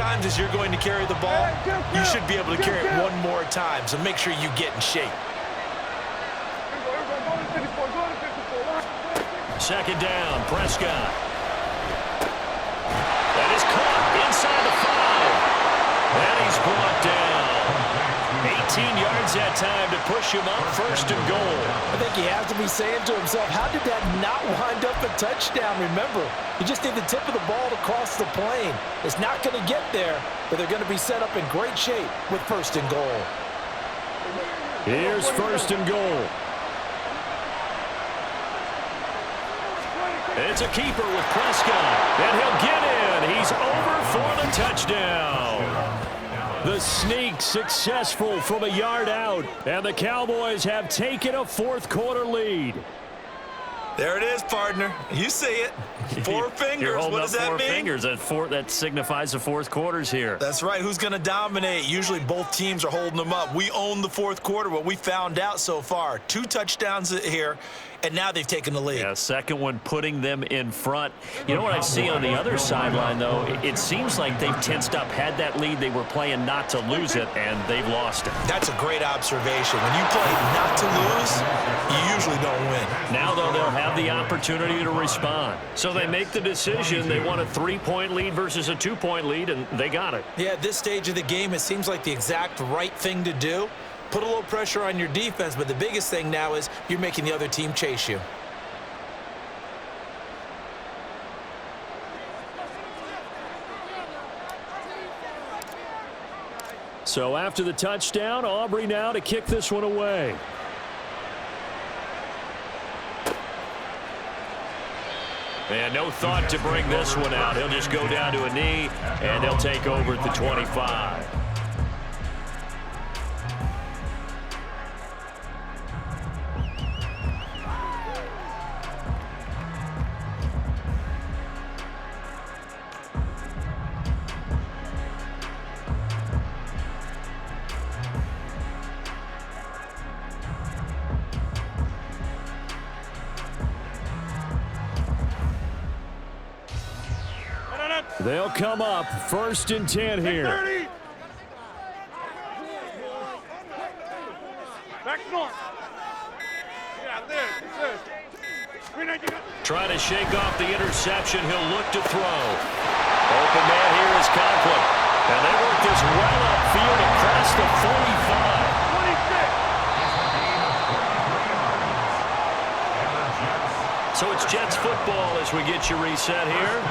times as you're going to carry the ball, you should be able to carry it one more time, so make sure you get in shape. Second down, Prescott. That is caught inside the 5. And he's brought down. 18 yards that time to push him up, first and goal. I think he has to be saying to himself, how did that not wind up a touchdown? Remember, you just need the tip of the ball to cross the plane. It's not going to get there, but they're going to be set up in great shape with first and goal. Here's first and goal. It's a keeper with Prescott, and he'll get in. He's over for the touchdown. The sneak successful from a yard out, and the Cowboys have taken a fourth-quarter lead. There it is, partner. You see it. 4 fingers. You're holding what does up that 4 mean? fingers. That signifies the fourth quarter's here. That's right. Who's going to dominate? Usually both teams are holding them up. We own the fourth quarter, what we found out so far. 2 touchdowns here, and now they've taken the lead. Yeah, second one putting them in front. You know what I see on the other sideline, though? It seems like they've tensed up. Had that lead, they were playing not to lose it, and they've lost it. That's a great observation. When you play not to lose, you usually don't win. Now, though, they'll have the opportunity to respond. So they make the decision. They want a 3-point lead versus a 2-point lead, and they got it. Yeah, at this stage of the game, it seems like the exact right thing to do. Put a little pressure on your defense, but the biggest thing now is you're making the other team chase you. So after the touchdown, Aubrey now to kick this one away. And no thought to bring this one out. He'll just go down to a knee, and they'll take over at the 25. They'll come up first and 10 here. Back north. Yeah, there. Trying to shake off the interception. He'll look to throw. Open man here is Conklin. And they work this well upfield across the 45. 26. So it's Jets football as we get you reset here.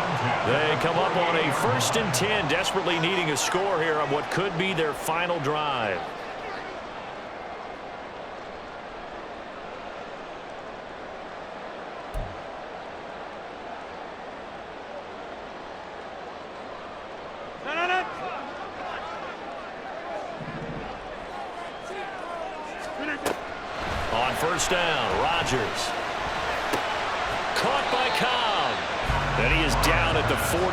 They come up on a first and 10, desperately needing a score here on what could be their final drive. On first down, Rodgers. Caught by Cobb. And he is down at the 48.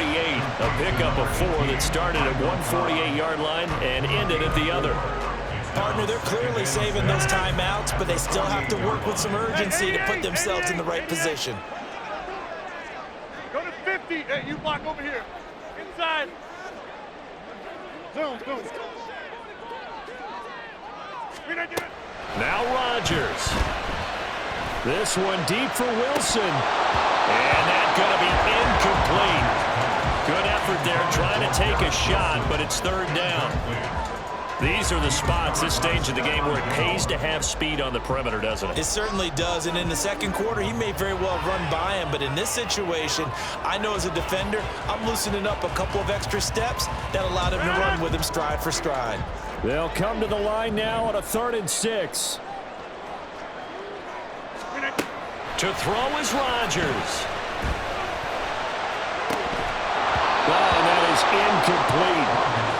A pickup of 4 that started at 148-yard line and ended at the other. Partner, they're clearly saving those timeouts, but they still have to work with some urgency to put themselves in the right position. Go to 50. Hey, you block over here. Inside. Zoom. Now Rodgers. This one deep for Wilson. And that's going to be incomplete. Good effort there trying to take a shot, but it's third down. These are the spots, this stage of the game, where it pays to have speed on the perimeter, doesn't it? It certainly does, and in the second quarter, he may very well run by him, but in this situation, I know as a defender, I'm loosening up a couple of extra steps that allowed him to run with him stride for stride. They'll come to the line now on a 3rd and 6. To throw is Rodgers. Oh, that is incomplete.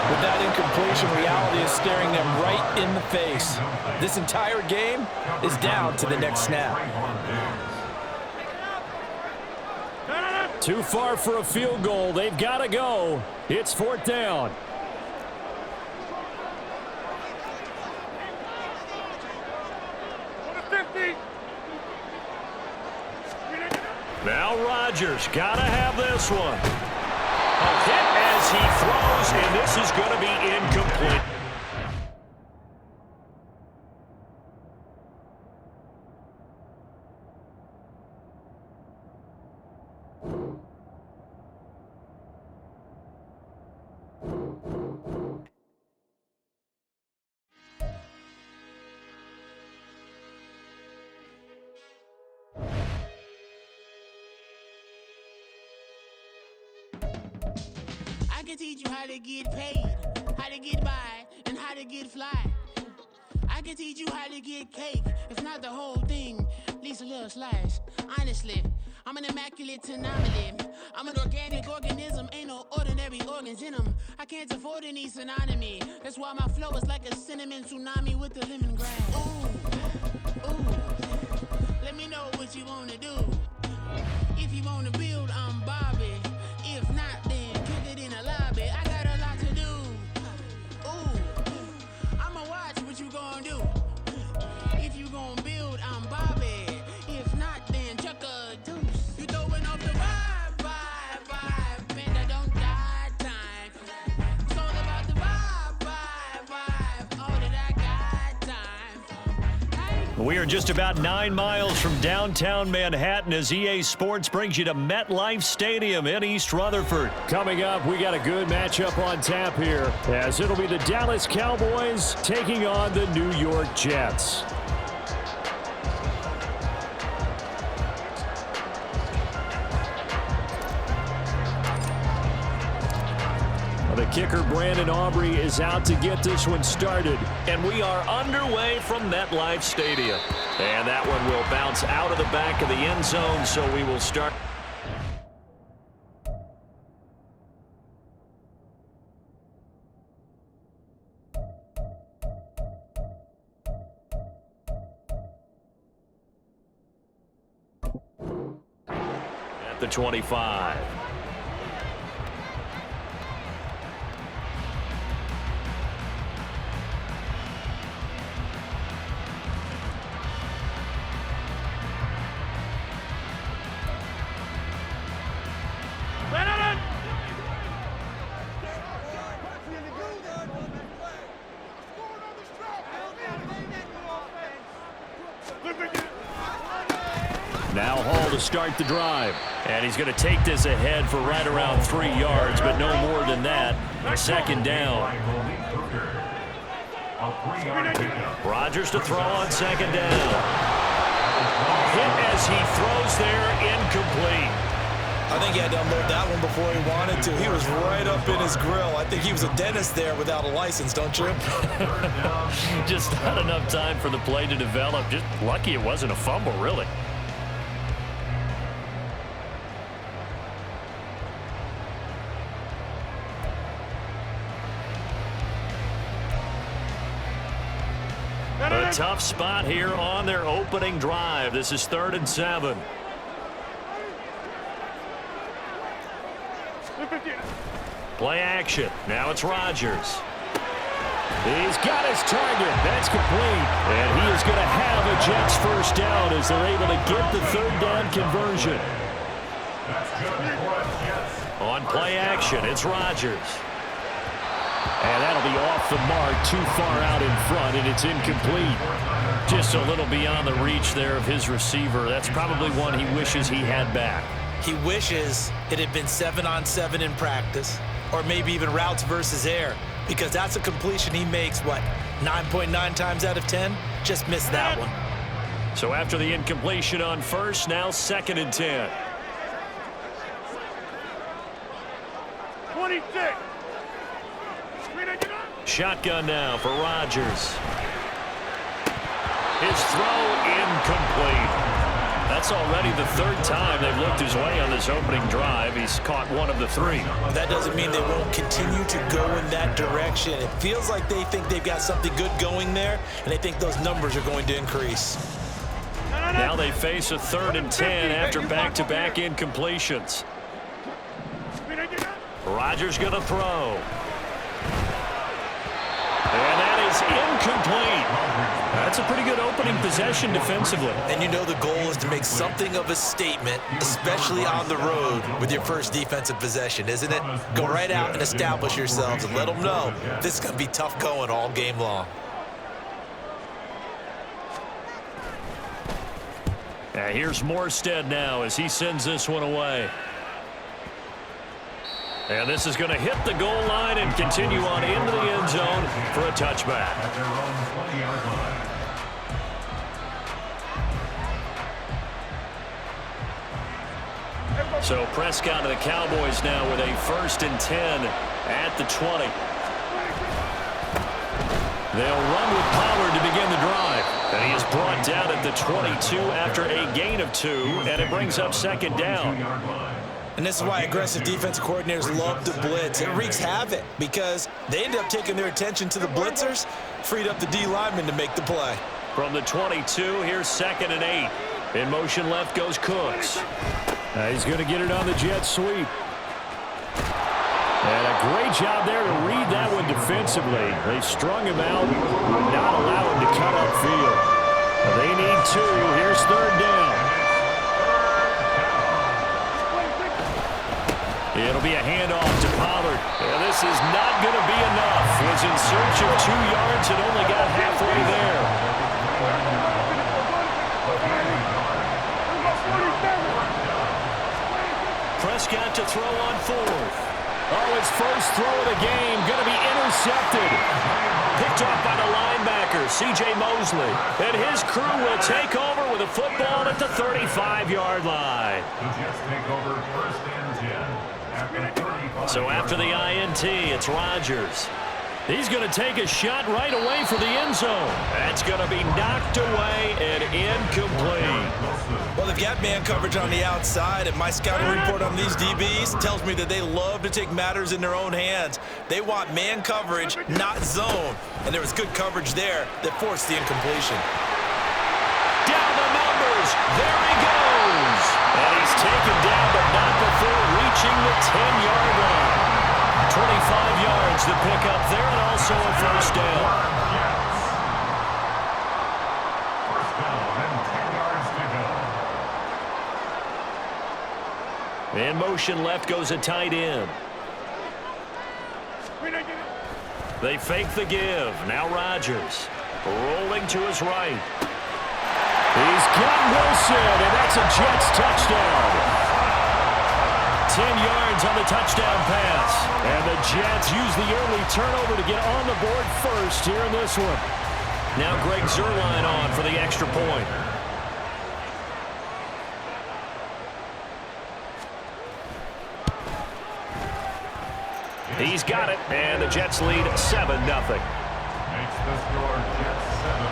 With that incompletion, reality is staring them right in the face. This entire game is down to the next snap. Too far for a field goal. They've got to go. It's 4th down. Now Rodgers got to have this one. A hit as he throws, and I can teach you how to get paid, how to get by, and how to get fly. I can teach you how to get cake, if not the whole thing, at least a little slice. Honestly, I'm an immaculate anomaly. I'm an organic organism, ain't no ordinary organs in them. I can't afford any synonymy. That's why my flow is like a cinnamon tsunami with the lemongrass. Ooh, ooh. Let me know what you wanna do. If you wanna build, I'm Bobby. If not, then kick it in the lobby. I got a lot to do. Ooh, I'ma watch what you gon' do. If you gon' build, I'm Bobby. If not, then chuck a deuce. You throwing off the vibe, man, I don't die time. It's all about the vibe, all that I got time. We are just about 9 miles from downtown Manhattan as EA Sports brings you to MetLife Stadium in East Rutherford. Coming up, we got a good matchup on tap here, as it'll be the Dallas Cowboys taking on the New York Jets. The kicker, Brandon Aubrey, is out to get this one started. And we are underway from MetLife Stadium. And that one will bounce out of the back of the end zone, so we will start. At the 25. Now Hall to start the drive. And he's going to take this ahead for right around 3 yards, but no more than that. Second down. Rodgers to throw on second down. Hit as he throws there, incomplete. I think he had to unload that one before he wanted to. He was right up in his grill. I think he was a dentist there without a license, don't you? Just not enough time for the play to develop. Just lucky it wasn't a fumble, really. A tough spot here on their opening drive. This is 3rd and 7. Play action. Now it's Rodgers. He's got his target. That's complete. And he is going to have a Jets first down as they're able to get the 3rd down conversion. On play action, it's Rodgers. And that'll be off the mark, too far out in front, and it's incomplete. Just a little beyond the reach there of his receiver. That's probably one he wishes he had back. He wishes it had been 7-on-7 in practice, or maybe even routes versus air, because that's a completion he makes, 9.9 times out of 10? Just missed that one. So after the incompletion on first, now 2nd and 10. 26. Shotgun now for Rodgers. His throw incomplete. That's already the 3rd time they've looked his way on this opening drive. He's caught one of the 3. That doesn't mean they won't continue to go in that direction. It feels like they think they've got something good going there, and they think those numbers are going to increase. Now they face a 3rd and 10 after back-to-back incompletions. Rodgers going to throw. And that is incomplete. That's a pretty good opening possession defensively. And you know the goal is to make something of a statement, especially on the road with your first defensive possession, isn't it? Go right out and establish yourselves and let them know this is going to be tough going all game long. Here's Morstead now as he sends this one away. And this is going to hit the goal line and continue on into the end zone for a touchback. So Prescott to the Cowboys now with a 1st and 10 at the 20. They'll run with Pollard to begin the drive. And he is brought down at the 22 after a gain of 2, and it brings up 2nd down. And this is why aggressive defensive coordinators love to blitz. It wreaks havoc because they end up taking their attention to the blitzers, freed up the D lineman to make the play. From the 22, here's 2nd and 8. In motion left goes Cooks. He's going to get it on the jet sweep. And a great job there to read that one defensively. They strung him out, not allow him to cut upfield. They need 2. Here's 3rd down. It'll be a handoff to Pollard. And this is not going to be enough. Was in search of 2 yards and only got halfway there. Prescott to throw on 4th. Oh, his first throw of the game going to be intercepted. Picked off by the linebacker, C.J. Mosley. And his crew will take over with a football at the 35-yard line. So after the INT, it's Rodgers. He's going to take a shot right away for the end zone. That's going to be knocked away and incomplete. Well, they've got man coverage on the outside, and my scouting report on these DBs tells me that they love to take matters in their own hands. They want man coverage, not zone. And there was good coverage there that forced the incompletion. Down the numbers. There he goes. And he's taken down, but not before reaching the 10-yard line. 25 yards to pick up there, and also a 1st down. In motion left goes a tight end. They fake the give. Now Rodgers rolling to his right. He's got Wilson, and that's a Jets touchdown. 10 yards on the touchdown pass. And the Jets use the early turnover to get on the board first here in this one. Now Greg Zuerlein on for the extra point. He's got it, and the Jets lead 7-0. Makes the score Jets 7,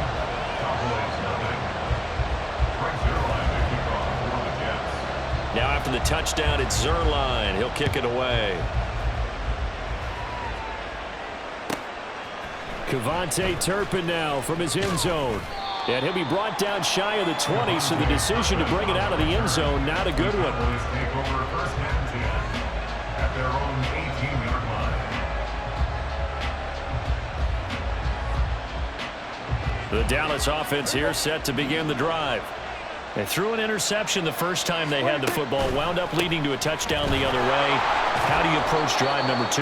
Cowboys 0. Greg Zuerlein to kick off for the Jets. Now after the touchdown, it's Zuerlein. He'll kick it away. Kevontae Turpin now from his end zone. And he'll be brought down shy of the 20, so the decision to bring it out of the end zone, not a good one. Cowboys take over 1st and 10 at their own 18-yard line. The Dallas offense here set to begin the drive. They threw an interception the first time they had the football, wound up leading to a touchdown the other way. How do you approach drive number 2?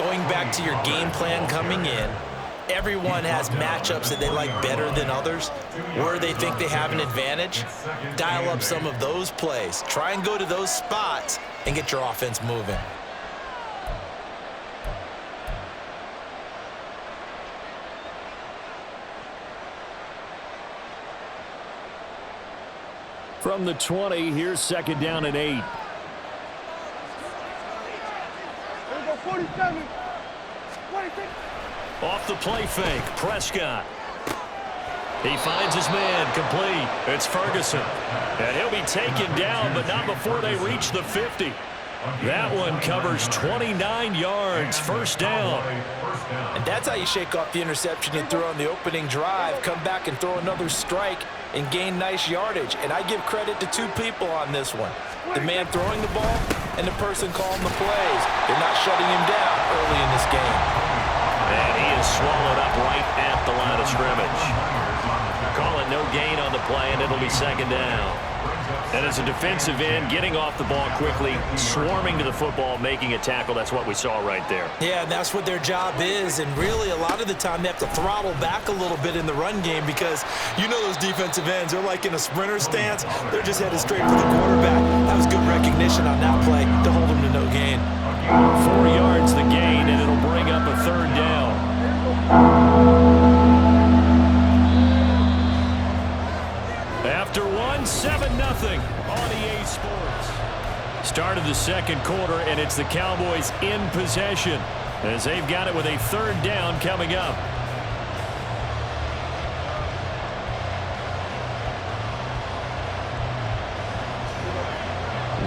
Going back to your game plan coming in, everyone has matchups that they like better than others, where they think they have an advantage. Dial up some of those plays. Try and go to those spots and get your offense moving. From the 20, here's 2nd down and 8. There we go, 47. 26. Off the play fake, Prescott. He finds his man, complete. It's Ferguson. And he'll be taken down, but not before they reach the 50. That one covers 29 yards, 1st down. And that's how you shake off the interception you threw on the opening drive, come back and throw another strike and gain nice yardage. And I give credit to 2 people on this one. The man throwing the ball and the person calling the plays. They're not shutting him down early in this game. And he is swallowed up right at the line of scrimmage. Call it no gain on the play, and it'll be 2nd down. And as a defensive end, getting off the ball quickly, swarming to the football, making a tackle, that's what we saw right there. Yeah, and that's what their job is. And really, a lot of the time, they have to throttle back a little bit in the run game because you know those defensive ends, they're like in a sprinter stance. They're just headed straight for the quarterback. That was good recognition on that play to hold them to no gain. 4 yards the gain, and it'll bring up a third down. After 7-0 on EA Sports. Start of the second quarter, and it's the Cowboys in possession as they've got it with a third down coming up.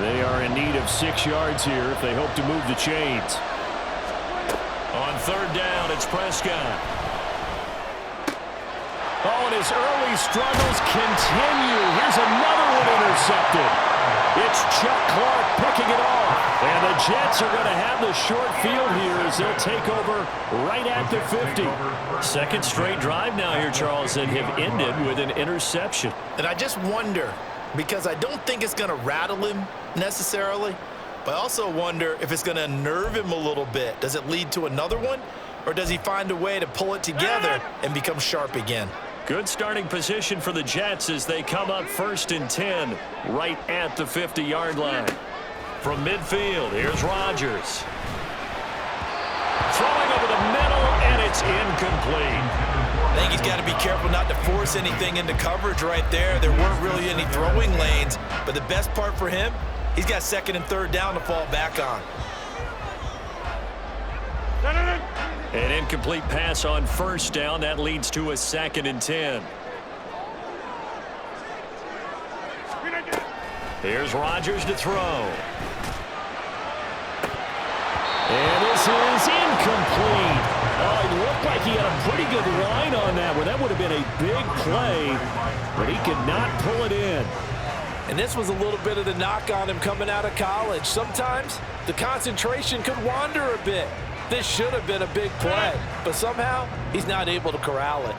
They are in need of 6 yards here if they hope to move the chains. On third down, it's Prescott. Oh, and his early struggles continue. Here's another one intercepted. It's Chuck Clark picking it off. And the Jets are going to have the short field here as they'll take over right at the 50. Second straight drive now here, Charles, that have ended with an interception. And I just wonder, because I don't think it's going to rattle him necessarily, but I also wonder if it's going to unnerve him a little bit. Does it lead to another one, or does he find a way to pull it together and become sharp again? Good starting position for the Jets as they come up 1st and 10 right at the 50-yard line. From midfield, here's Rodgers. Throwing over the middle, and it's incomplete. I think he's got to be careful not to force anything into coverage right there. There weren't really any throwing lanes, but the best part for him, he's got 2nd and 3rd down to fall back on. An incomplete pass on 1st down. That leads to a 2nd and 10. Here's Rodgers to throw. And this is incomplete. Oh, it looked like he had a pretty good line on that one. That would have been a big play, but he could not pull it in. And this was a little bit of the knock on him coming out of college. Sometimes the concentration could wander a bit. This should have been a big play, but somehow he's not able to corral it.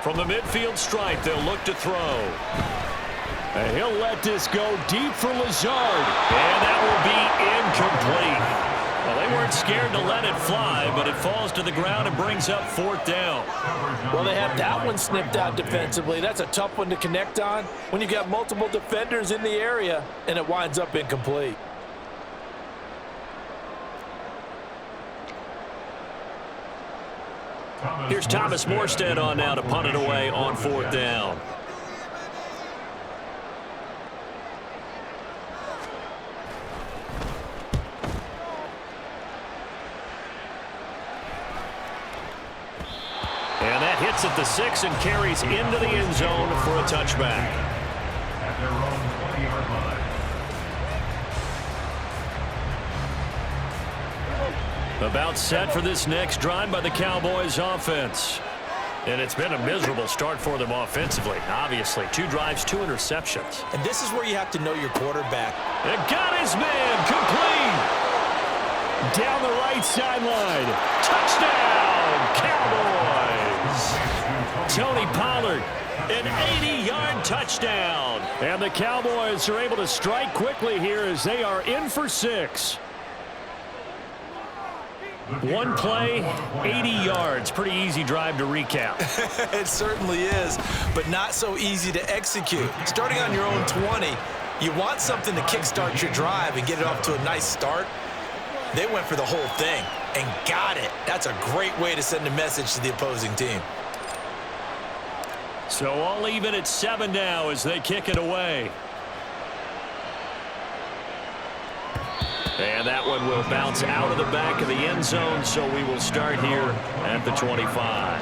From the midfield stripe, they'll look to throw. And he'll let this go deep for Lazard. And that will be incomplete. Well, they weren't scared to let it fly, but it falls to the ground and brings up 4th down. Well, they have that one snipped out defensively. That's a tough one to connect on when you've got multiple defenders in the area, and it winds up incomplete. Here's Thomas Morstead on now to punt it away on 4th down. And that hits at the 6 and carries into the end zone for a touchback. At their own 20-yard line. About set for this next drive by the Cowboys offense. And it's been a miserable start for them offensively. Obviously, 2 drives, 2 interceptions. And this is where you have to know your quarterback. And got his man complete. Down the right sideline. Touchdown, Cowboys. Tony Pollard, an 80-yard touchdown. And the Cowboys are able to strike quickly here as they are in for 6. One play, 80 yards. Pretty easy drive to recap. It certainly is, but not so easy to execute. Starting on your own 20, you want something to kickstart your drive and get it off to a nice start. They went for the whole thing and got it. That's a great way to send a message to the opposing team. So all even at 7 now as they kick it away. And that one will bounce out of the back of the end zone, so we will start here at the 25.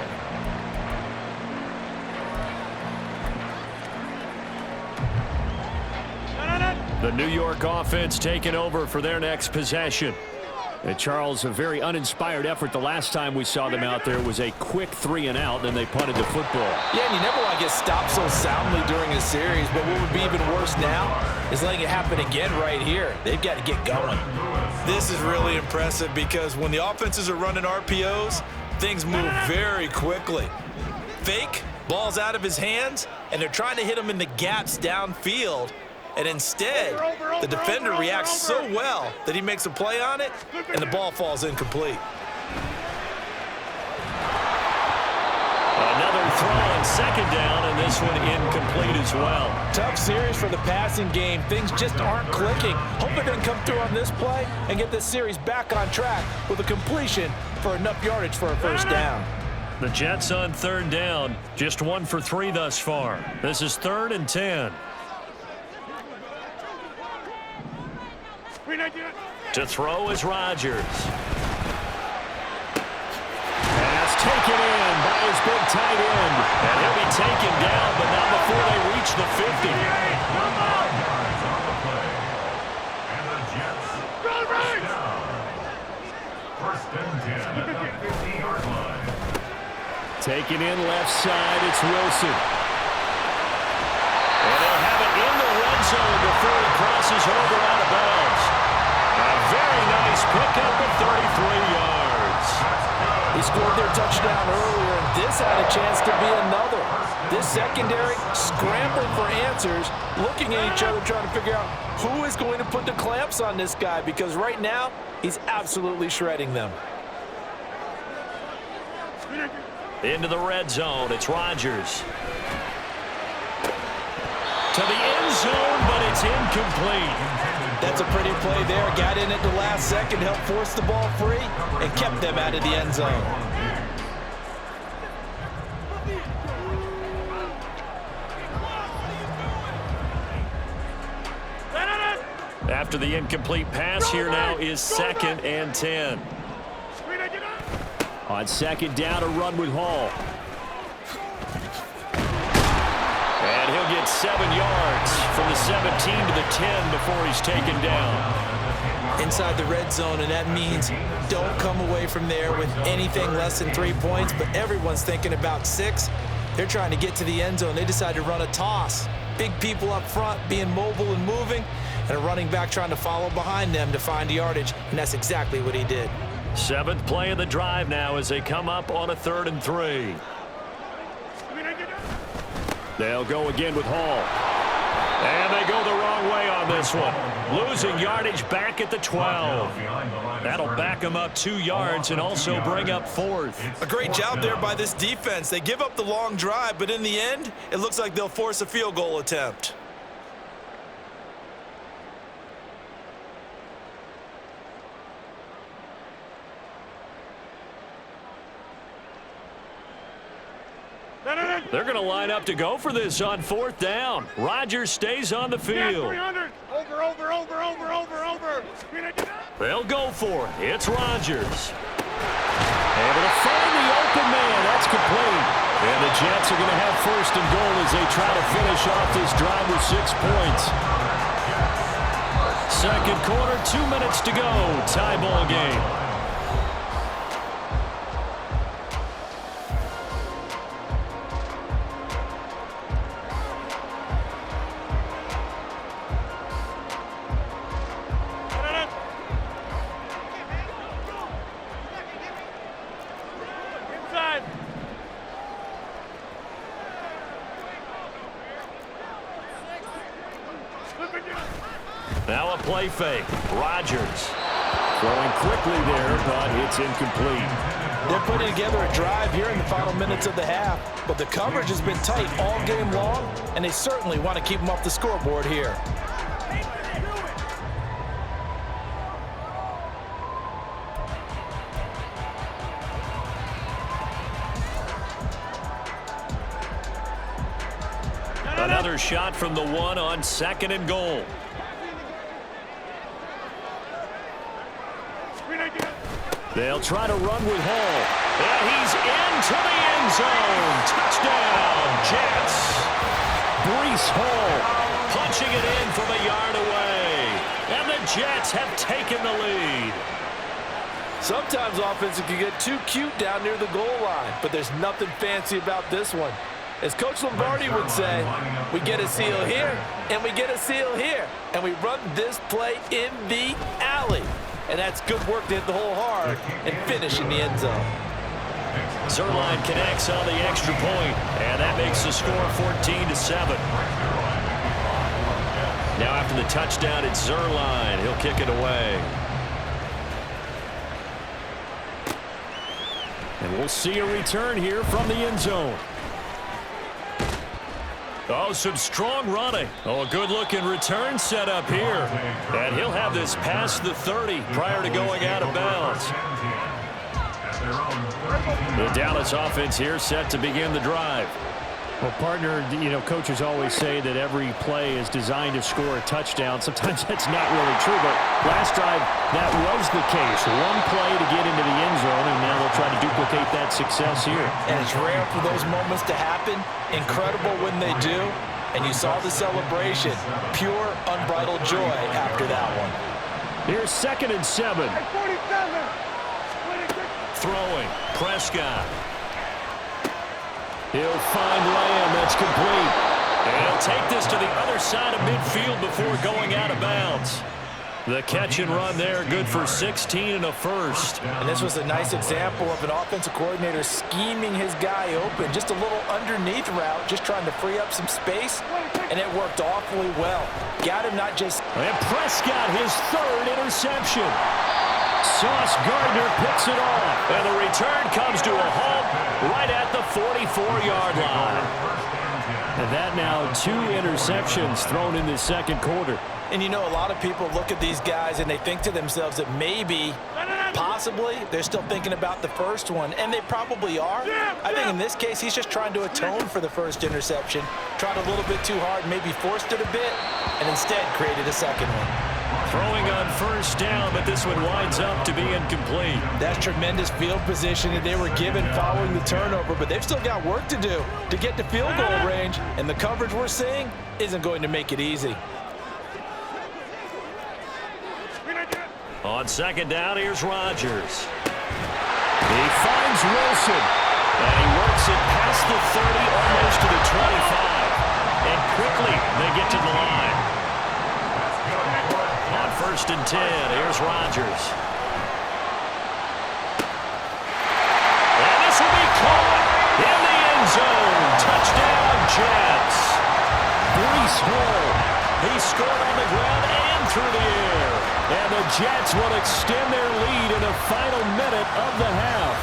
The New York offense taking over for their next possession. And Charles, a very uninspired effort. The last time we saw them out there was a quick 3-and-out, then they punted the football. Yeah, and you never want to get stopped so soundly during a series, but what would be even worse now is letting it happen again right here. They've got to get going. This is really impressive because when the offenses are running RPOs, things move very quickly. Fake, ball's out of his hands, and they're trying to hit him in the gaps downfield. And instead, the defender reacts so well that he makes a play on it, and the ball falls incomplete. Another throw on second down, and this one incomplete as well. Tough series for the passing game. Things just aren't clicking. Hope they're going to come through on this play and get this series back on track with a completion for enough yardage for a first down. The Jets on third down, just 1 for 3 thus far. This is 3rd and 10. To throw is Rodgers. Pass taken in by his big tight end. And he'll be taken down, but not before they reach the 50. And the Jets down. 1st and 10 at the 50-yard line. Taken in left side, it's Wilson. And they'll have it in the red zone before he crosses over out of bounds. A very nice pickup of 33 yards. He scored their touchdown earlier, and this had a chance to be another. This secondary scrambling for answers, looking at each other, trying to figure out who is going to put the clamps on this guy, because right now, he's absolutely shredding them. Into the red zone, it's Rodgers. To the end zone, but it's incomplete. That's a pretty play there. Got in at the last second, helped force the ball free, and kept them out of the end zone. After the incomplete pass, here now is 2nd and 10. On second down, a run with Hall. And he'll get 7 yards from the 17 to the 10 before he's taken down. Inside the red zone, and that means don't come away from there with anything less than 3 points, but everyone's thinking about 6. They're trying to get to the end zone. They decide to run a toss. Big people up front being mobile and moving, and a running back trying to follow behind them to find yardage, and that's exactly what he did. 7th play of the drive now as they come up on a 3rd and 3. They'll go again with Hall. And they go the wrong way on this one. Losing yardage back at the 12. That'll back them up 2 yards and also bring up 4th. A great job there by this defense. They give up the long drive, but in the end, it looks like they'll force a field goal attempt. They're going to line up to go for this on 4th down. Rodgers stays on the field. Over. They'll go for it. It's Rodgers. Able to find the open man. That's complete. And the Jets are going to have 1st and goal as they try to finish off this drive with 6 points. 2nd quarter, 2 minutes to go. Tie ball game. Now a play fake. Rodgers throwing quickly there, but it's incomplete. They're putting together a drive here in the final minutes of the half, but the coverage has been tight all game long, and they certainly want to keep them off the scoreboard here. Another shot from the 1 on 2nd and goal. They'll try to run with Hall. And he's into the end zone. Touchdown, Jets. Breece Hall punching it in from a yard away. And the Jets have taken the lead. Sometimes offense can get too cute down near the goal line, but there's nothing fancy about this one. As Coach Lombardi would say, we get a seal here, and we get a seal here, and we run this play in the alley. And that's good work to hit the hole hard and finish in the end zone. Zuerlein connects on the extra point, and that makes the score 14-7. Now after the touchdown, it's Zuerlein. He'll kick it away. And we'll see a return here from the end zone. Oh, some strong running. Oh, a good-looking return set up here. And he'll have this past the 30 prior to going out of bounds. The Dallas offense here set to begin the drive. Well, partner, you know, coaches always say that every play is designed to score a touchdown. Sometimes that's not really true, but last drive, that was the case. One play to get into the end zone, and now they'll try to duplicate that success here. And it's rare for those moments to happen. Incredible when they do. And you saw the celebration. Pure, unbridled joy after that one. Here's 2nd and 7. Throwing. Prescott. He'll find Lamb. That's complete. And he'll take this to the other side of midfield before going out of bounds. The catch and run there, good for 16 and a first. And this was a nice example of an offensive coordinator scheming his guy open. Just a little underneath route, just trying to free up some space, and it worked awfully well. Got him not just... And Prescott, his 3rd interception. Sauce Gardner picks it off. And the return comes to a halt right at the 44-yard line. And that now 2 interceptions thrown in the second quarter. And you know, a lot of people look at these guys and they think to themselves that maybe, possibly, they're still thinking about the first one, and they probably are. I think in this case, he's just trying to atone for the first interception, tried a little bit too hard, maybe forced it a bit, and instead created a second one. Throwing on first down, but this one winds up to be incomplete. That's tremendous field position that they were given following the turnover, but they've still got work to do to get to field goal range, and the coverage we're seeing isn't going to make it easy. On 2nd down, here's Rodgers. He finds Wilson, and he works it past the 30, almost to the 25. And quickly, they get to the line. On 1st and 10, here's Rodgers. And this will be caught in the end zone. Touchdown, Jets. Breece Hall. He scored on the ground and through the air. And the Jets will extend their lead in the final minute of the half.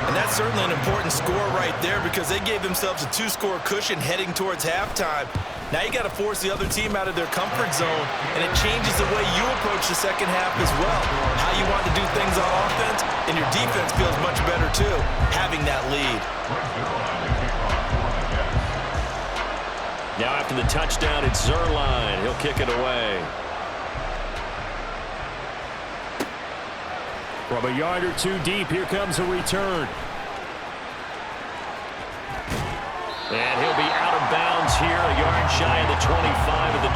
And that's certainly an important score right there because they gave themselves a 2-score cushion heading towards halftime. Now you got to force the other team out of their comfort zone, and it changes the way you approach the second half as well. How you want to do things on offense, and your defense feels much better too, having that lead. Now after the touchdown, it's Zuerlein. He'll kick it away. From a yard or 2 deep, here comes a return. And he'll be out of bounds here, a yard shy of the 25 of the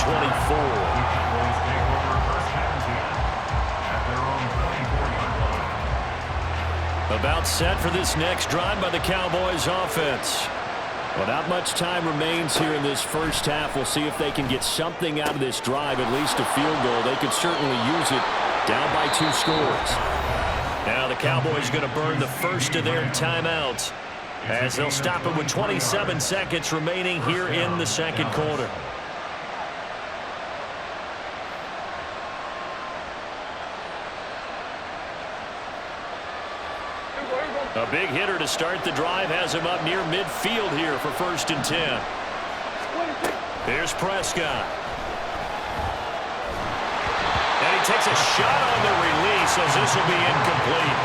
24. About set for this next drive by the Cowboys offense. Well, not much time remains here in this first half. We'll see if they can get something out of this drive, at least a field goal. They could certainly use it, down by 2 scores. Now the Cowboys going to burn the first of their timeouts as they'll stop it with 27 seconds remaining here in the second quarter. A big hitter to start the drive has him up near midfield here for 1st and 10. Here's Prescott. And he takes a shot on the release as this will be incomplete.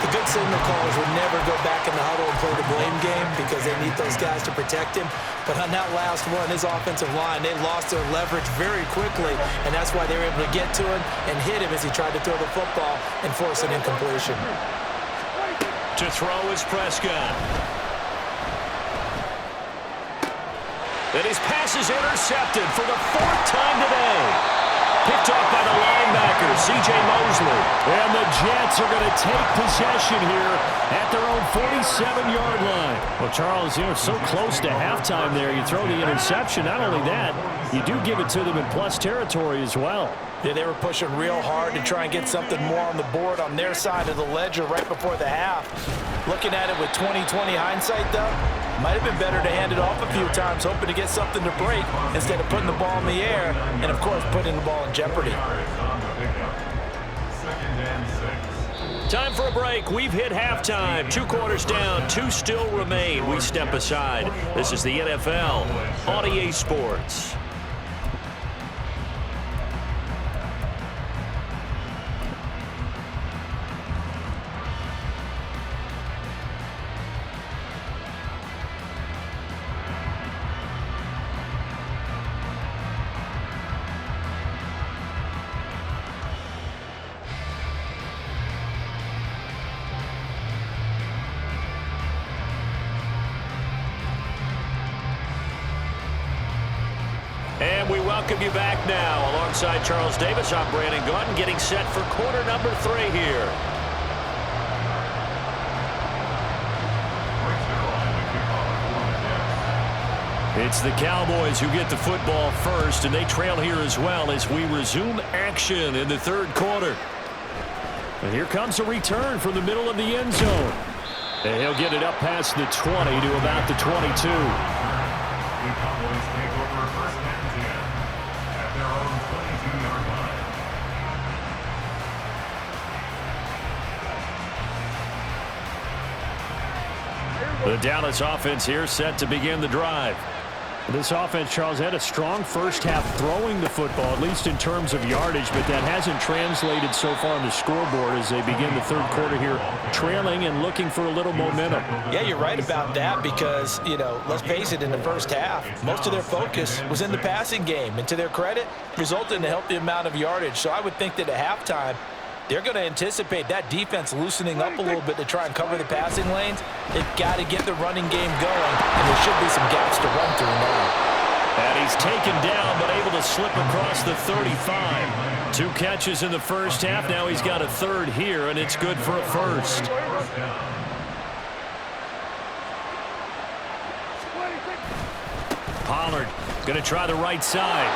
The good signal callers would never go back in the huddle and play the blame game because they need those guys to protect him. But on that last one, his offensive line, they lost their leverage very quickly, and that's why they were able to get to him and hit him as he tried to throw the football and force an incompletion. To throw is Prescott. And his pass is intercepted for the 4th time today. Picked off by the linebacker, C.J. Mosley. And the Jets are going to take possession here at their own 47-yard line. Well, Charles, so close to halftime there. You throw the interception. Not only that, you do give it to them in plus territory as well. Yeah, they were pushing real hard to try and get something more on the board on their side of the ledger right before the half. Looking at it with 20/20 hindsight, though, might have been better to hand it off a few times, hoping to get something to break instead of putting the ball in the air and, of course, putting the ball in jeopardy. Time for a break. We've hit halftime. 2 quarters down, 2 still remain. We step aside. This is the NFL on EA Sports. And we welcome you back now. Alongside Charles Davis, I'm Brandon Gunn, getting set for quarter number 3 here. It's the Cowboys who get the football first, and they trail here as well as we resume action in the third quarter. And here comes a return from the middle of the end zone. And he'll get it up past the 20 to about the 22. The Cowboys take over first and 10 at their own 22-yard line. The Dallas offense here set to begin the drive. This offense, Charles, had a strong first half throwing the football, at least in terms of yardage, but that hasn't translated so far on the scoreboard as they begin the third quarter here, trailing and looking for a little momentum. Yeah, you're right about that because, let's face it, in the first half, most of their focus was in the passing game. And to their credit, resulted in a healthy amount of yardage. So I would think that at halftime, they're going to anticipate that defense loosening up a little bit to try and cover the passing lanes. They've got to get the running game going, and there should be some gaps to run through now. And he's taken down, but able to slip across the 35. 2 catches in the first half. Now he's got a third here, and it's good for a first. Pollard going to try the right side.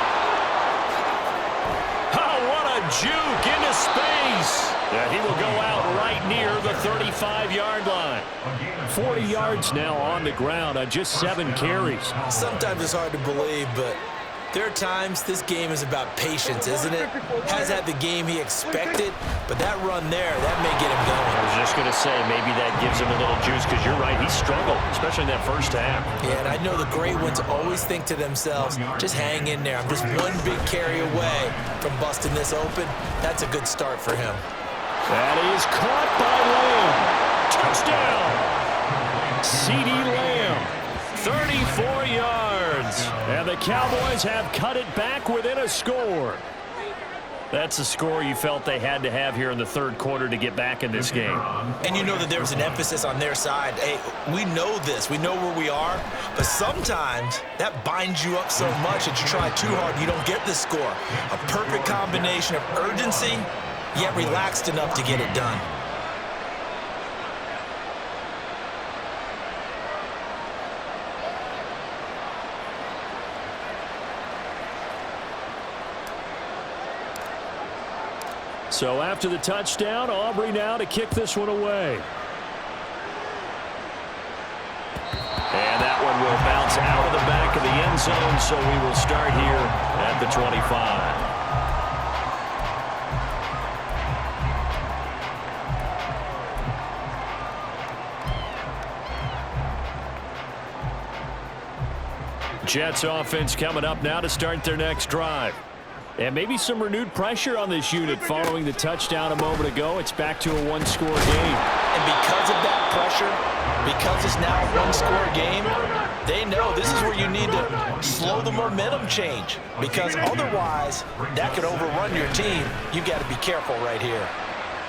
Juke into space. Yeah, he will go out right near the 35-yard line. 40 yards now on the ground on just 7 carries. Sometimes it's hard to believe, but there are times this game is about patience, isn't it? Has had the game he expected, but that run there, that may get him going. I was just going to say, maybe that gives him a little juice, because you're right, he struggled, especially in that first half. Yeah, and I know the great ones always think to themselves, just hang in there. I'm just one big carry away from busting this open. That's a good start for him. That is caught by Lamb. Touchdown! CeeDee Lamb, 34 yards. And the Cowboys have cut it back within a score. That's a score you felt they had to have here in the third quarter to get back in this game. And you know that there's an emphasis on their side. Hey, we know this. We know where we are. But sometimes that binds you up so much that you try too hard, you don't get the score. A perfect combination of urgency, yet relaxed enough to get it done. So after the touchdown, Aubrey now to kick this one away. And that one will bounce out of the back of the end zone, so we will start here at the 25. Jets offense coming up now to start their next drive. And maybe some renewed pressure on this unit following the touchdown a moment ago. It's back to a one-score game. And because of that pressure, because it's now a one-score game, they know this is where you need to slow the momentum change. Because otherwise, that could overrun your team. You've got to be careful right here.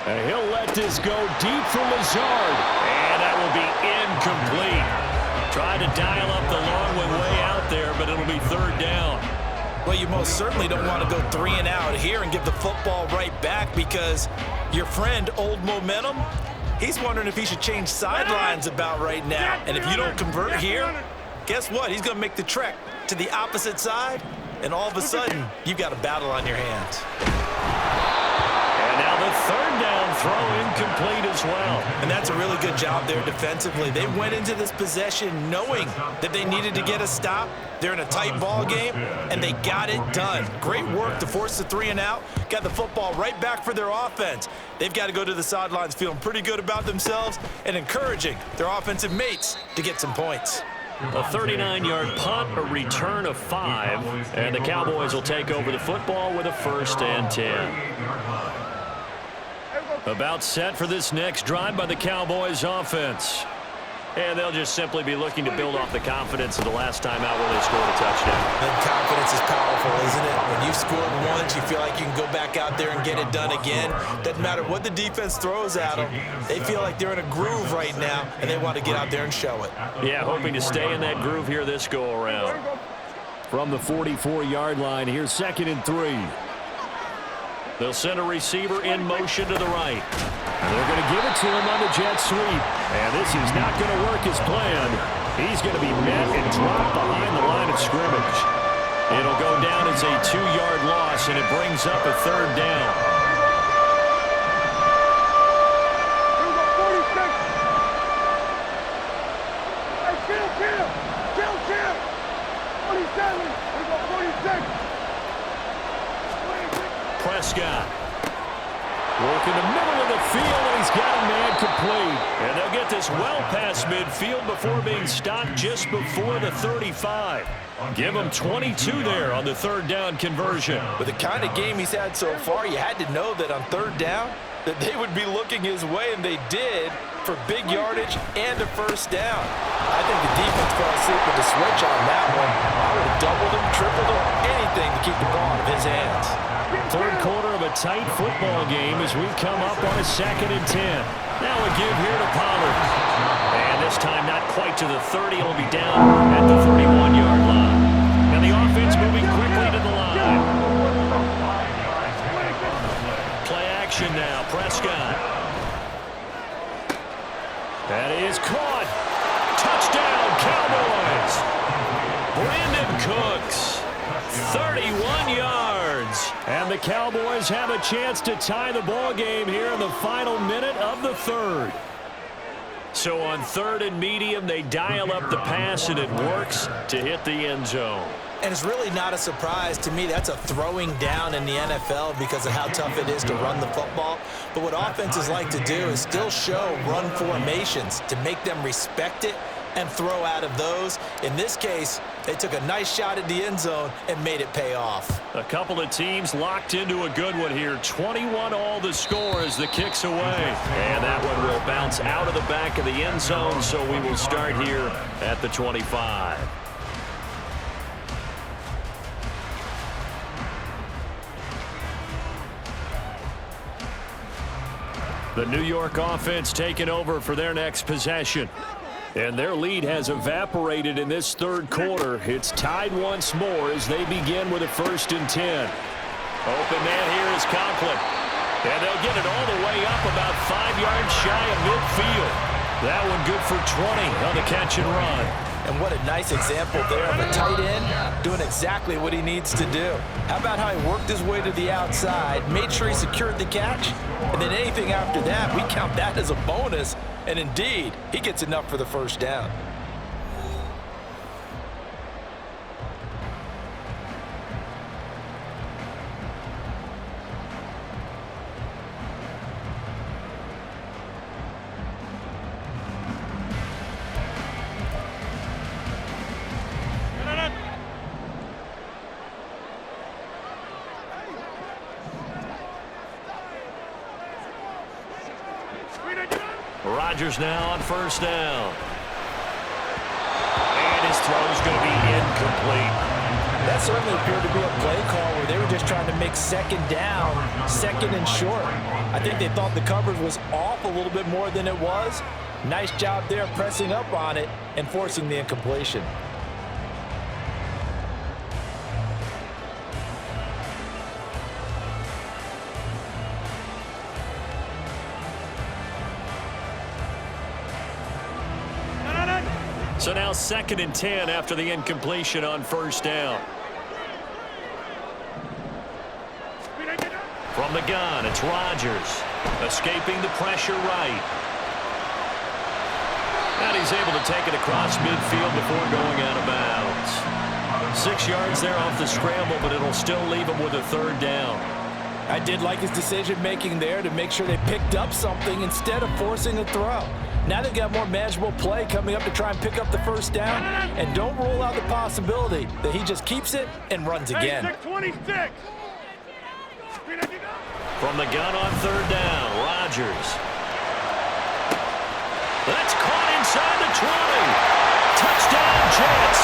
And he'll let this go deep for Lazard. And that will be incomplete. Tried to dial up the long one way out there, but it'll be third down. Well, you most certainly don't want to go 3 and out here and give the football right back, because your friend, Old Momentum, he's wondering if he should change sidelines about right now. And if you don't convert here, guess what? He's going to make the trek to the opposite side, and all of a sudden, you've got a battle on your hands. And now the third down throw incomplete as well. And that's a really good job there defensively. They went into this possession knowing that they needed to get a stop. They're in a tight ball game, and they got it done. Great work to force the 3 and out. Got the football right back for their offense. They've got to go to the sidelines feeling pretty good about themselves and encouraging their offensive mates to get some points. A 39-yard punt, a return of 5, and the Cowboys will take over the football with a 1st and 10. About set for this next drive by the Cowboys offense. And they'll just simply be looking to build off the confidence of the last time out where they scored a touchdown. And confidence is powerful, isn't it? When you've scored once, you feel like you can go back out there and get it done again. Doesn't matter what the defense throws at them. They feel like they're in a groove right now, and they want to get out there and show it. Yeah, hoping to stay in that groove here this go-around. From the 44-yard line, here's 2nd and 3. They'll send a receiver in motion to the right. They're going to give it to him on the jet sweep. And this is not going to work as planned. He's going to be met and dropped behind the line of scrimmage. It'll go down as a 2-yard loss, and it brings up a 3rd down. Prescott. Work in the middle of the field, and he's got a man complete. And they'll get this well past midfield before being stopped just before the 35. Give him 22 there on the 3rd down conversion. With the kind of game he's had so far, you had to know that on 3rd down that they would be looking his way, and they did, for big yardage and a 1st down. I think the defense fell asleep with the switch on that one. I would have doubled him, tripled him, anything to keep the ball out of his hands. 3rd quarter of a tight football game as we come up on a 2nd and 10. Now a give here to Pollard. And this time not quite to the 30. It'll be down at the 31-yard line. And the offense moving quickly to the line. Play action now. Prescott. That is caught. Touchdown, Cowboys. Brandon Cooks. 31 yards. And the Cowboys have a chance to tie the ball game here in the final minute of the 3rd. So on 3rd and medium, they dial up the pass, and it works to hit the end zone. And it's really not a surprise to me. That's a throwing down in the NFL because of how tough it is to run the football. But what offenses like to do is still show run formations to make them respect it and throw out of those. In this case, they took a nice shot at the end zone and made it pay off. A couple of teams locked into a good one here. 21-all the score as the kick's away. And that one will bounce out of the back of the end zone, so we will start here at the 25. The New York offense taking over for their next possession. And their lead has evaporated in this 3rd quarter. It's tied once more as they begin with a 1st and 10. Open man here is Conklin. And they'll get it all the way up about 5 yards shy of midfield. That one good for 20 on the catch and run. And what a nice example there of a tight end doing exactly what he needs to do. How about how he worked his way to the outside, made sure he secured the catch, and then anything after that, we count that as a bonus. And indeed, he gets enough for the 1st down. Rodgers now on 1st down. And his throw's going to be incomplete. That certainly appeared to be a play call where they were just trying to make 2nd down, 2nd and short. I think they thought the coverage was off a little bit more than it was. Nice job there pressing up on it and forcing the incompletion. So now 2nd and 10 after the incompletion on 1st down. From the gun, it's Rodgers. Escaping the pressure right. And he's able to take it across midfield before going out of bounds. 6 yards there off the scramble, but it'll still leave him with a 3rd down. I did like his decision-making there to make sure they picked up something instead of forcing a throw. Now they've got more manageable play coming up to try and pick up the 1st down, and don't rule out the possibility that he just keeps it and runs again. 26. From the gun on 3rd down, Rodgers. That's caught inside the 20. Touchdown, Jets.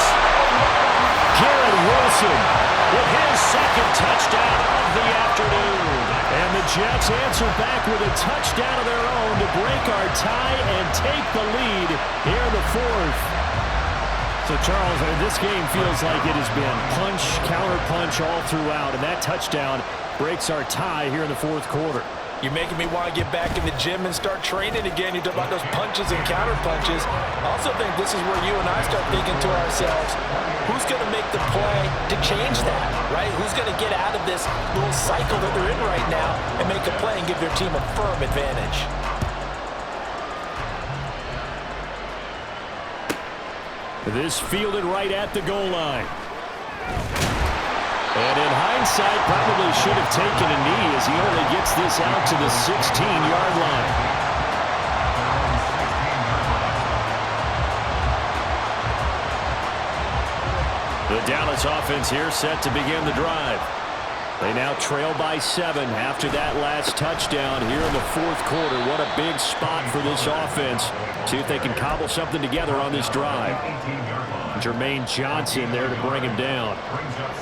Garrett Wilson With his 2nd touchdown of the afternoon. And the Jets answer back with a touchdown of their own to break our tie and take the lead here in the 4th. So, Charles, this game feels like it has been punch, counter-punch all throughout, and that touchdown breaks our tie here in the 4th quarter. You're making me want to get back in the gym and start training again. You talk about those punches and counter-punches. I also think this is where you and I start thinking to ourselves, who's going to make the play to change that, right? Who's going to get out of this little cycle that they're in right now and make a play and give their team a firm advantage? This fielded right at the goal line. And in hindsight, probably should have taken a knee as he only gets this out to the 16-yard line. The Dallas offense here set to begin the drive. They now trail by 7 after that last touchdown here in the 4th quarter. What a big spot for this offense. See if they can cobble something together on this drive. Jermaine Johnson there to bring him down.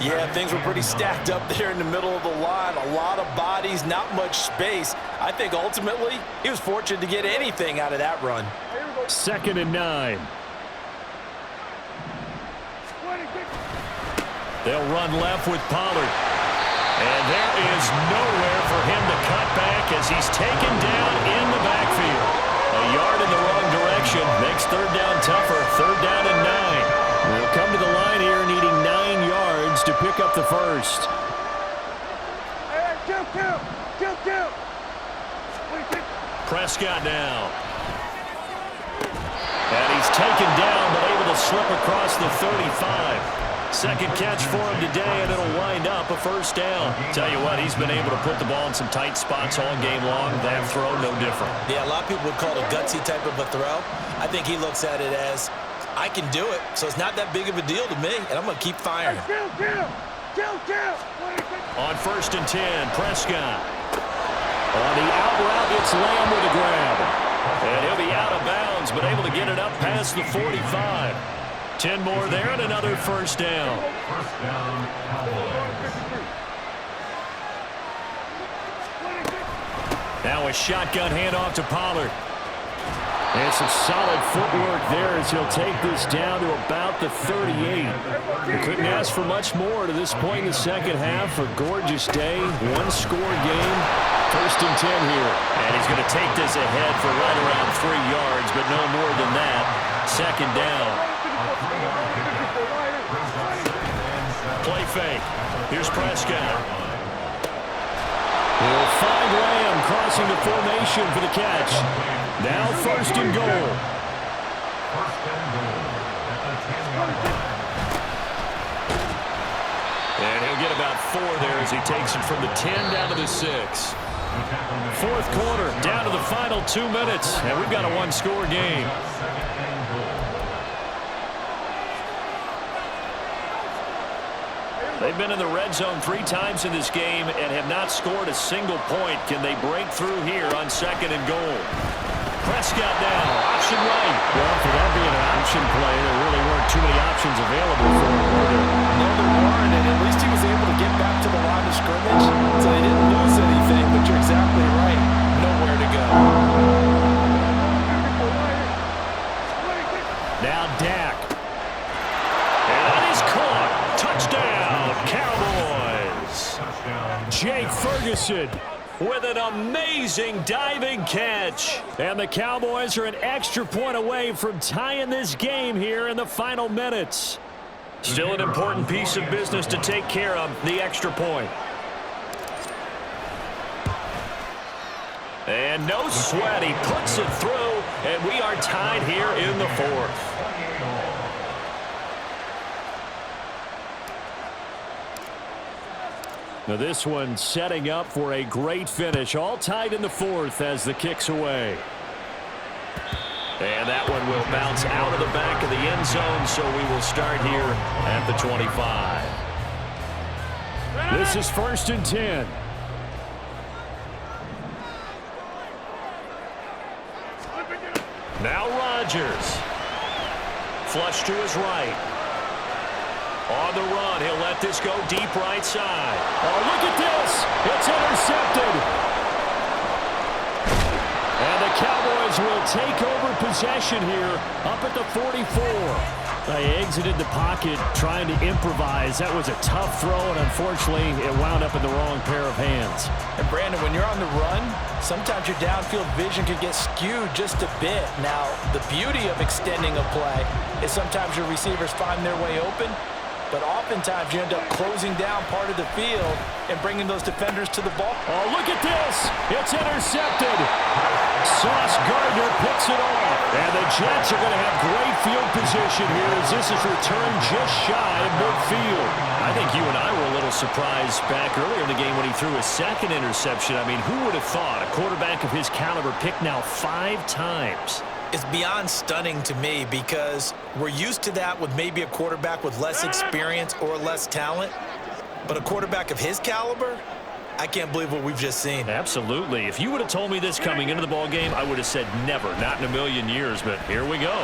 Yeah, things were pretty stacked up there in the middle of the line. A lot of bodies, not much space. I think ultimately he was fortunate to get anything out of that run. 2nd and 9. They'll run left with Pollard. And there is nowhere for him to cut back as he's taken down in the backfield. A yard in the wrong direction makes 3rd down tougher. 3rd down and 9. They'll come to the line here needing 9 yards to pick up the 1st. Prescott now. And he's taken down but able to slip across the 35. 2nd catch for him today, and it'll wind up a 1st down. Tell you what, he's been able to put the ball in some tight spots all game long. That throw, no different. Yeah, a lot of people would call it a gutsy type of a throw. I think he looks at it as, I can do it, so it's not that big of a deal to me, and I'm going to keep firing. On 1st and 10, Prescott. On the out route, it's Lamb with a grab. And he'll be out of bounds, but able to get it up past the 45. 10 more there and another 1st down. Now a shotgun handoff to Pollard. And some solid footwork there as he'll take this down to about the 38. We couldn't ask for much more to this point in the 2nd half. A gorgeous day, 1-score game. 1st and 10 here. And he's going to take this ahead for right around 3 yards, but no more than that. 2nd down. Play fake. Here's Prescott. He'll find Lamb crossing the formation for the catch. Now 1st and goal. And he'll get about 4 there as he takes it from the 10 down to the 6. 4th quarter, down to the final 2 minutes, and we've got a 1-score game. They've been in the red zone 3 times in this game and have not scored a single point. Can they break through here on 2nd and goal? Prescott now, option right. Well, for that being an option play, there really weren't too many options available for him. No, there weren't, and at least he was able to get back to the line of scrimmage, so they didn't lose anything, but you're exactly right. Nowhere to go. Now Dak. And that is caught. Touchdown, Cowboys. Jake Ferguson with an amazing diving catch. And the Cowboys are an extra point away from tying this game here in the final minutes. Still an important piece of business to take care of, the extra point. And no sweat, he puts it through, and we are tied here in the fourth. Now this one setting up for a great finish. All tied in the fourth as the kick's away. And that one will bounce out of the back of the end zone, so we will start here at the 25. This is 1st and 10. Now Rodgers. Flush to his right. On the run, he'll let this go deep right side. Oh, look at this. It's intercepted. And the Cowboys will take over possession here up at the 44. They exited the pocket trying to improvise. That was a tough throw, and unfortunately, it wound up in the wrong pair of hands. And Brandon, when you're on the run, sometimes your downfield vision can get skewed just a bit. Now, the beauty of extending a play is sometimes your receivers find their way open, but oftentimes you end up closing down part of the field and bringing those defenders to the ball. Oh, look at this. It's intercepted. Sauce Gardner picks it off. And the Jets are going to have great field position here as this is returned just shy of midfield. I think you and I were a little surprised back earlier in the game when he threw his second interception. I mean, who would have thought a quarterback of his caliber picked now 5 times? It's beyond stunning to me because we're used to that with maybe a quarterback with less experience or less talent. But a quarterback of his caliber, I can't believe what we've just seen. Absolutely. If you would have told me this coming into the ball game, I would have said never, not in a million years. But here we go.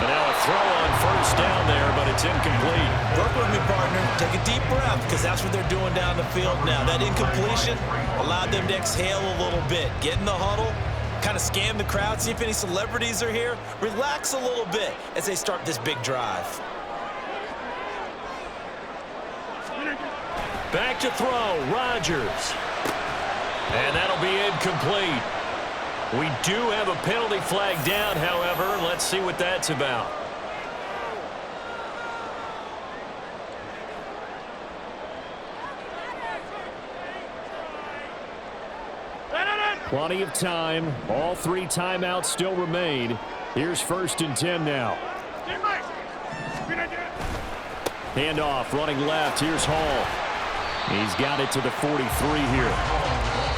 And now a throw on 1st down there, but it's incomplete. Work with me, partner. Take a deep breath because that's what they're doing down the field now. That incompletion allowed them to exhale a little bit. Get in the huddle. Kind of scan the crowd, see if any celebrities are here. Relax a little bit as they start this big drive. Back to throw, Rodgers. And that'll be incomplete. We do have a penalty flag down, however. Let's see what that's about. Plenty of time. All 3 timeouts still remain. Here's 1st and 10 now. Handoff, running left. Here's Hall. He's got it to the 43 here.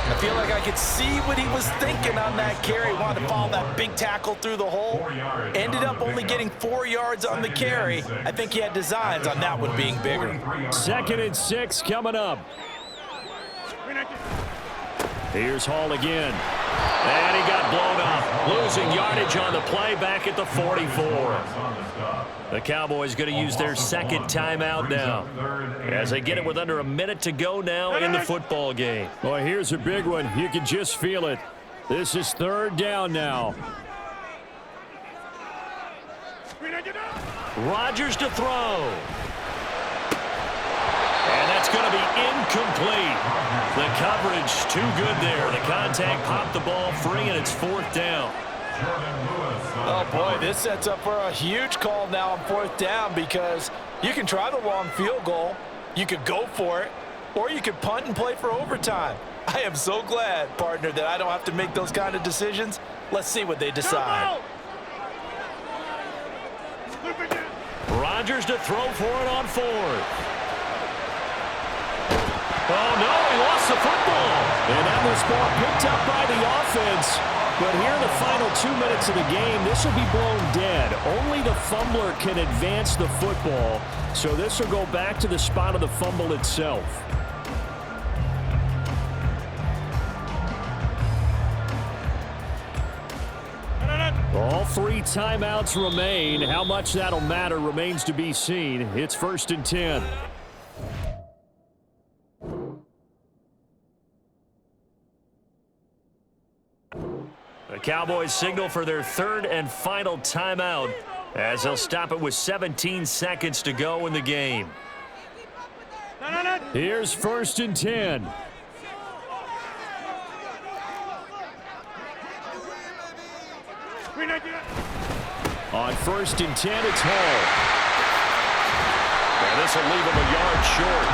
I feel like I could see what he was thinking on that carry. Wanted to follow that big tackle through the hole. Ended up only getting 4 yards on the carry. I think he had designs on that one being bigger. 2nd and 6 coming up. Here's Hall again. And he got blown up. Losing yardage on the play back at the 44. The Cowboys going to use their 2nd timeout now as they get it with under a minute to go now in the football game. Well, here's a big one. You can just feel it. This is 3rd down now. Rodgers to throw. And that's going to be incomplete. The coverage too good there. The contact popped the ball free, and it's 4th down. Oh, boy, this sets up for a huge call now on 4th down because you can try the long field goal, you could go for it, or you could punt and play for overtime. I am so glad, partner, that I don't have to make those kind of decisions. Let's see what they decide. Rodgers to throw for it on 4th. Oh, no, he lost the football. And that was ball picked up by the offense. But here in the final 2 minutes of the game, this will be blown dead. Only the fumbler can advance the football. So this will go back to the spot of the fumble itself. All 3 timeouts remain. How much that'll matter remains to be seen. It's 1st and 10. The Cowboys signal for their 3rd and final timeout as they'll stop it with 17 seconds to go in the game. Here's 1st and 10. On 1st and 10, it's Hall. And this will leave him a yard short.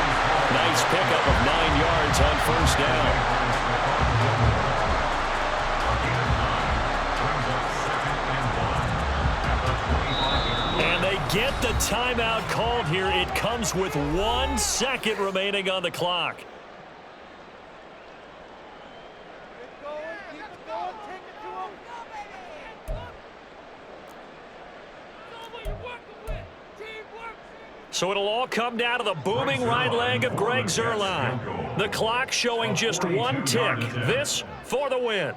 Nice pickup of 9 yards on 1st down. And they get the timeout called here. It comes with 1 second remaining on the clock. So it'll all come down to the booming right leg of Greg Zuerlein. The clock showing just 1 tick. This for the win.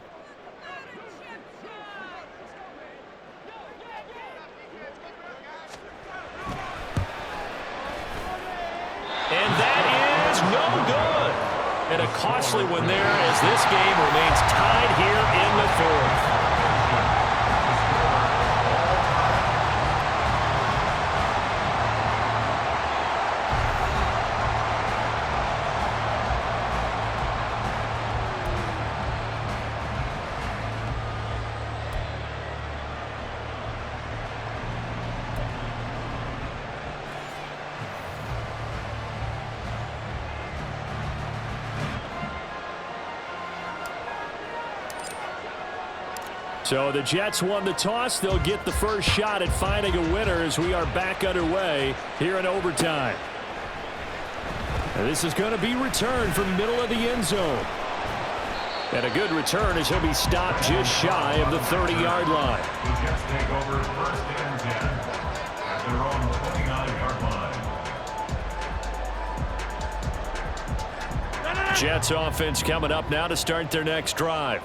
And that is no good. And a costly one there as this game remains tied here in the 4th. So the Jets won the toss. They'll get the first shot at finding a winner as we are back underway here in overtime. And this is going to be returned from the middle of the end zone. And a good return as he'll be stopped just shy of the 30-yard line. The Jets take over 1st and 10 at their own 29-yard line. Jets offense coming up now to start their next drive.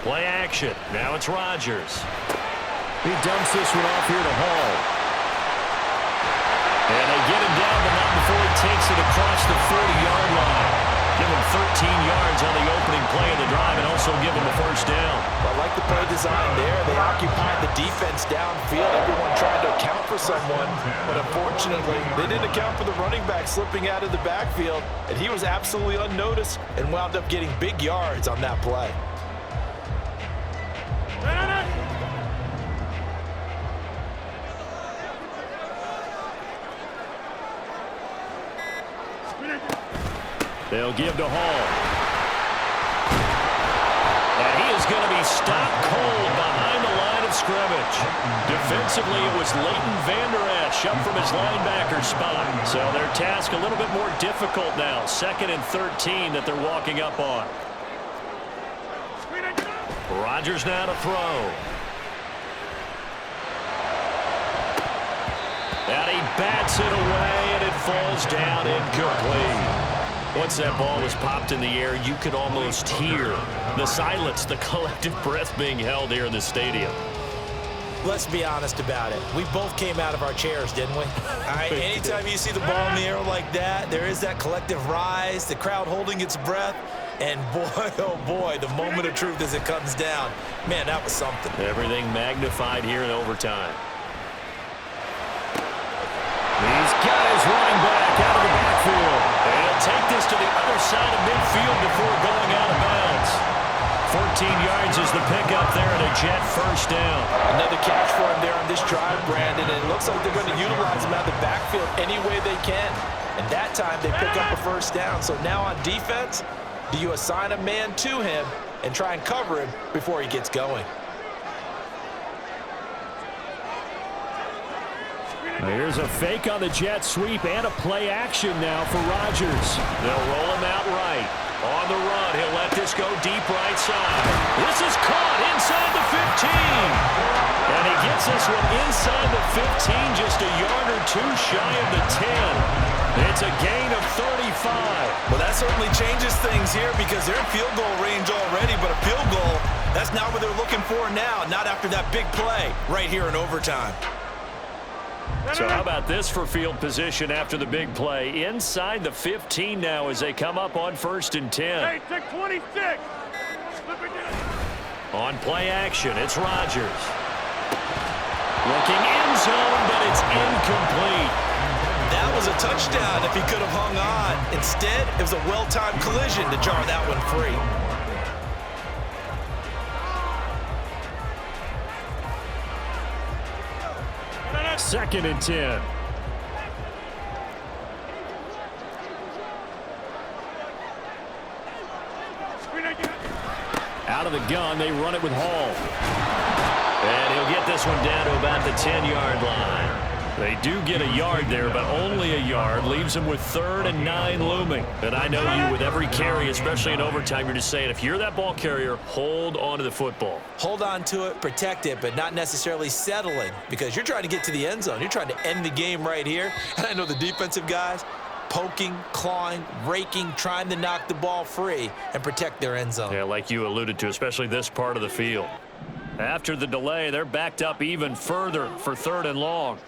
Play action. Now it's Rodgers. He dumps this one off here to Hall. And they get him down, but not before he takes it across the 40-yard line. Give him 13 yards on the opening play of the drive and also give him a first down. Well, I like the play design there. They occupied the defense downfield. Everyone trying to account for someone, but unfortunately, they didn't account for the running back slipping out of the backfield, and he was absolutely unnoticed and wound up getting big yards on that play. They'll give to Hall. And he is going to be stopped cold behind the line of scrimmage. Defensively, it was Leighton Vander Esch up from his linebacker spot. So their task a little bit more difficult now. 2nd and 13 that they're walking up on. Rodgers now to throw. And he bats it away, and it falls down incomplete. Once that ball was popped in the air, you could almost hear the silence, the collective breath being held here in the stadium. Let's be honest about it. We both came out of our chairs, didn't we? All right, anytime you see the ball in the air like that, there is that collective rise, the crowd holding its breath, and boy, oh boy, the moment of truth as it comes down. Man, that was something. Everything magnified here in overtime. He's got his running back out of the backfield. And he'll take this to the other side of midfield before going out of bounds. 14 yards is the pickup there and a Jet first down. Another catch for him there on this drive, Brandon, and it looks like they're going to utilize him out of the backfield any way they can. And that time they pick up a first down. So now on defense, do you assign a man to him and try and cover him before he gets going? Here's a fake on the jet sweep and a play action now for Rodgers. They'll roll him out right. On the run, he'll let this go deep right side. This is caught inside the 15. And he gets this one inside the 15, just a yard or two shy of the 10. It's a gain of 35. Well, that certainly changes things here because they're in field goal range already, but a field goal, that's not what they're looking for now, not after that big play right here in overtime. So how about this for field position after the big play? Inside the 15 now as they come up on 1st and 10. Hey, take 26. On play action, it's Rodgers. Looking end zone, but it's incomplete. That was a touchdown if he could have hung on. Instead, it was a well-timed collision to jar that one free. Second and 10. Out of the gun, they run it with Hall. And he'll get this one down to about the 10-yard line. They do get a yard there, but only a yard. Leaves them with 3rd and 9 looming. And I know you, with every carry, especially in overtime, you're just saying, if you're that ball carrier, hold on to the football. Hold on to it, protect it, but not necessarily settling, because you're trying to get to the end zone. You're trying to end the game right here. And I know the defensive guys, poking, clawing, raking, trying to knock the ball free and protect their end zone. Yeah, like you alluded to, especially this part of the field. After the delay, they're backed up even further for 3rd and long.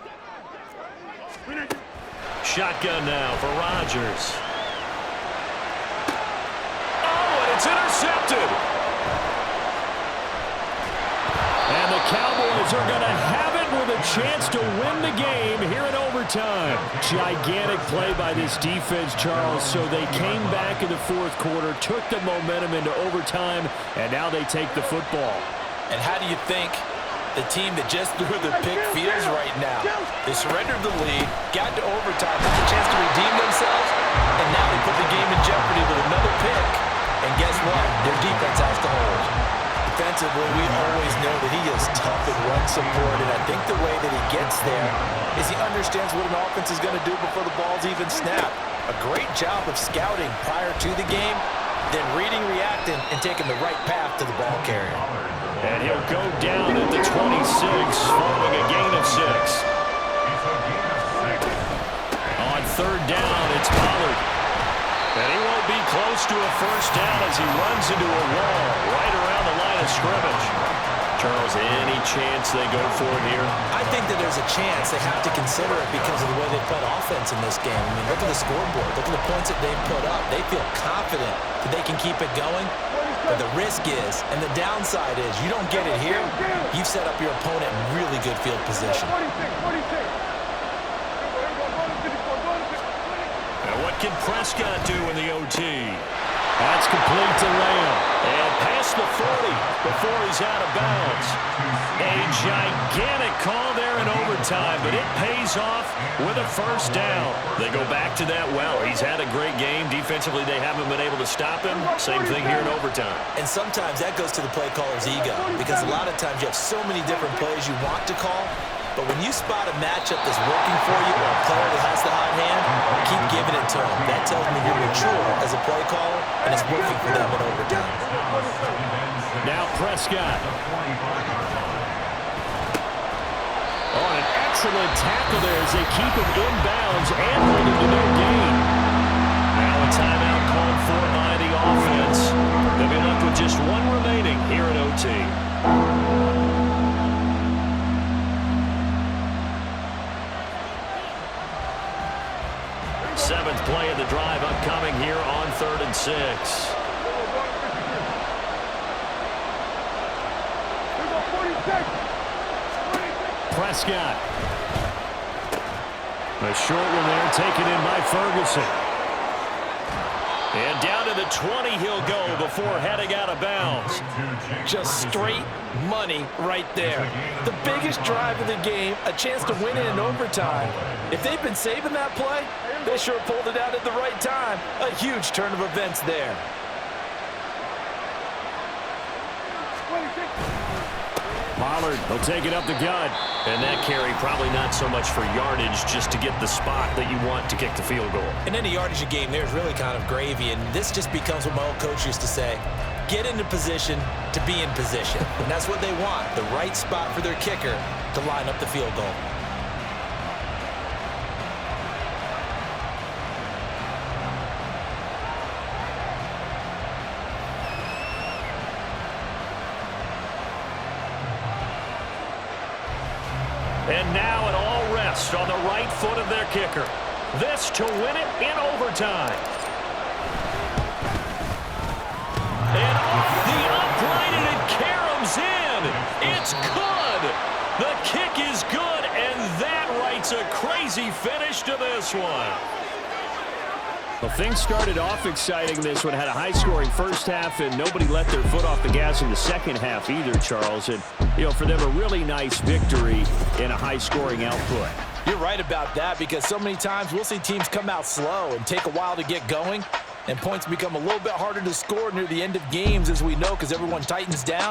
Shotgun now for Rodgers. Oh, and it's intercepted. And the Cowboys are going to have it with a chance to win the game here in overtime. Gigantic play by this defense, Charles. So they came back in the 4th quarter, took the momentum into overtime, and now they take the football. And how do you think the team that just threw the pick feels right now? They surrendered the lead, got to overtime, had a chance to redeem themselves, and now they put the game in jeopardy with another pick. And guess what? Their defense has to hold. Defensively, we always know that he is tough and run support, and I think the way that he gets there is he understands what an offense is going to do before the ball's even snapped. A great job of scouting prior to the game, then reading, reacting, and taking the right path to the ball carrier. And he'll go down at the 26 following a gain of 6. On 3rd down, it's Pollard. And he won't be close to a first down as he runs into a wall right around the line of scrimmage. Charles, any chance they go for it here? I think that there's a chance. They have to consider it because of the way they played offense in this game. I mean, look at the scoreboard. Look at the points that they've put up. They feel confident that they can keep it going. But the risk is, and the downside is, you don't get it here, you've set up your opponent in really good field position. Now what can Prescott do in the OT? That's complete to Lamb. And past the 40 before he's out of bounds. A gigantic call there in overtime, but it pays off with a first down. They go back to that well. He's had a great game. Defensively, they haven't been able to stop him. Same thing here in overtime. And sometimes that goes to the play caller's ego, because a lot of times you have so many different plays you want to call, but when you spot a matchup that's working for you or a player that has the hot hand, keep giving it to him. That tells me you're mature as a play caller, and it's working for them in overtime. Now Prescott. Oh, an excellent tackle there as they keep him inbounds and hold him to no gain. Now a timeout called for by the offense. They'll be left with just one remaining here at OT. Seventh play of the drive upcoming here on 3rd and 6. Prescott. A short one there, taken in by Ferguson. And down to the 20 he'll go before heading out of bounds. Just straight money right there. The biggest drive of the game, a chance to win it in overtime. If they've been saving that play, they sure pulled it out at the right time. A huge turn of events there. Pollard will take it up the gut. And that carry probably not so much for yardage, just to get the spot that you want to kick the field goal. In any yardage of game, there's really kind of gravy, and this just becomes what my old coach used to say. Get into position to be in position. And that's what they want, the right spot for their kicker to line up the field goal. And now it all rests on the right foot of their kicker. This to win it in overtime. And off the upright, and it caroms in. It's good. The kick is good, and that writes a crazy finish to this this one. Well, things started off exciting. This one had a high-scoring first half, and nobody let their foot off the gas in the second half either, Charles. And, for them, a really nice victory in a high-scoring output. You're right about that, because so many times we'll see teams come out slow and take a while to get going, and points become a little bit harder to score near the end of games, as we know, because everyone tightens down.